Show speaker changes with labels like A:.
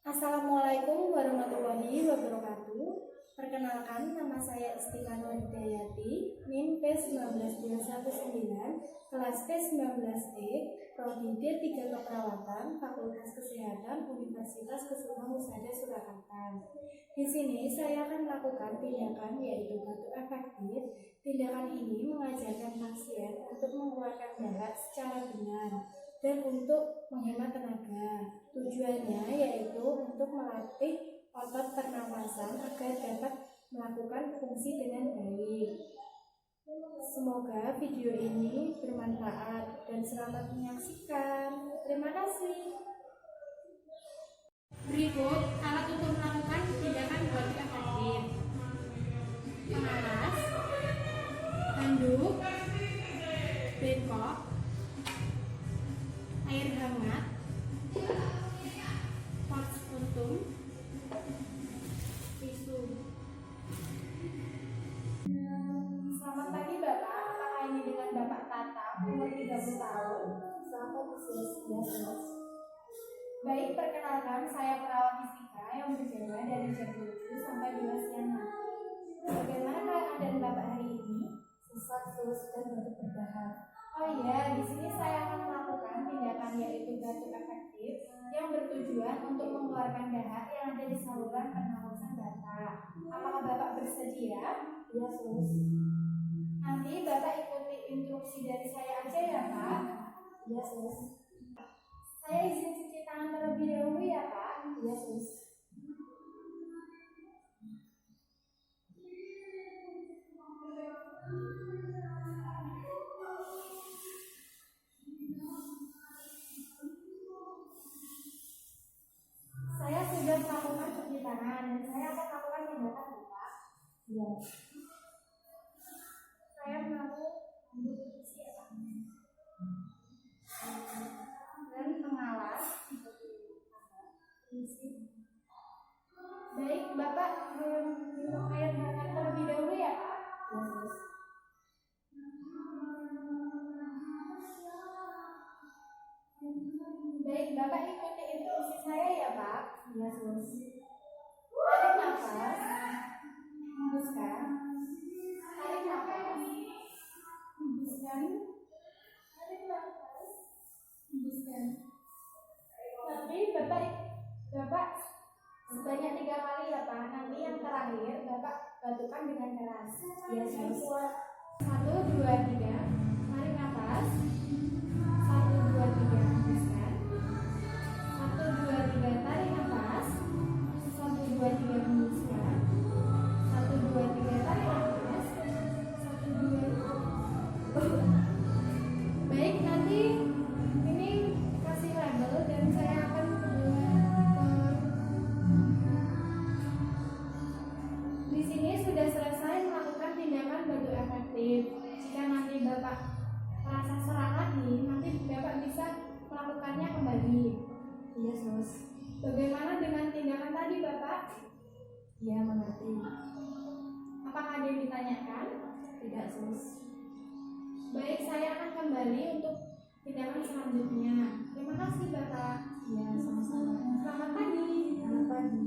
A: Assalamualaikum warahmatullahi wabarakatuh. Perkenalkan, nama saya Istika Nur Hidayati, NIM P19219, kelas P19E, Prodi D3 Keperawatan, Fakultas Kesehatan, Universitas Kusuma Husada Surakarta. Di sini saya akan melakukan tindakan yaitu batuk efektif. Tindakan ini mengajarkan pasien untuk mengeluarkan darah secara benar dan untuk menghemat tenaga. Tujuannya yaitu untuk melatih otot pernapasan agar dapat melakukan fungsi dengan baik. Semoga video ini bermanfaat dan selamat menyaksikan. Terima kasih. Berikut alat untuk melakukan tindakan batuk efektif: pengalas, handuk, bengkok, air hangat, paks puntung, tisu. Selamat pagi Bapak, apakah ini dengan Bapak Tata, umur 30 tahun? Selamat usia. Baik, perkenalkan, saya perawat Istika yang berjaga dari jam 7 sampai 2 siang nanti. Bagaimana keadaan Bapak hari ini? Sesak, terus, dan batuk berdahak. Oh iya, di sini saya akan melakukan tindakan yaitu batuk efektif yang bertujuan untuk mengeluarkan dahak yang ada di saluran pernapasan Bapak. Apakah Bapak bersedia? Iya, Sus. Nanti Bapak ikuti instruksi dari saya aja ya, Pak. Iya, Sus. Saya izin cuci tangan terlebih dahulu ya, Pak. Iya, Sus. Saya sudah melakukan cuci tangan dan saya akan melakukan tindakan Bapak. Iya. Saya mau mencuci ya, Pak. Dan mengalas. Baik, Bapak minum air hangat terlebih dahulu ya, Pak. Yes. Baik, Bapak ikuti instruksi saya ya, Pak. Yes. Tarik nafas, hembuskan. Tarik nafas, hembuskan. Tarik nafas, hembuskan. Nanti Bapak sebanyak 3 kali ya, Pak. Nanti yang terakhir Bapak batukan dengan keras. Yes. 1, 2, 3. Tarik nafas. 1, 2, 3. Hembuskan. 1, 2, 3. Tarik nafas. 1, 2, 3. Hembuskan. 1, 2, 3. Tarik nafas. 1, 2. Baik, nanti ini kasih label dan saya akan di sini sudah selesai melakukan tindakan batuk efektif. Jika nanti Bapak merasa serak lagi, nanti Bapak bisa melakukannya kembali. Iya, Sus. Bagaimana dengan tindakan tadi, Bapak? Iya, mengerti. Apakah ada yang ditanyakan? Tidak, Sus. Baik, saya akan kembali untuk tindakan selanjutnya. Terima kasih, Bapak. Iya, sama-sama. Selamat pagi. Selamat pagi.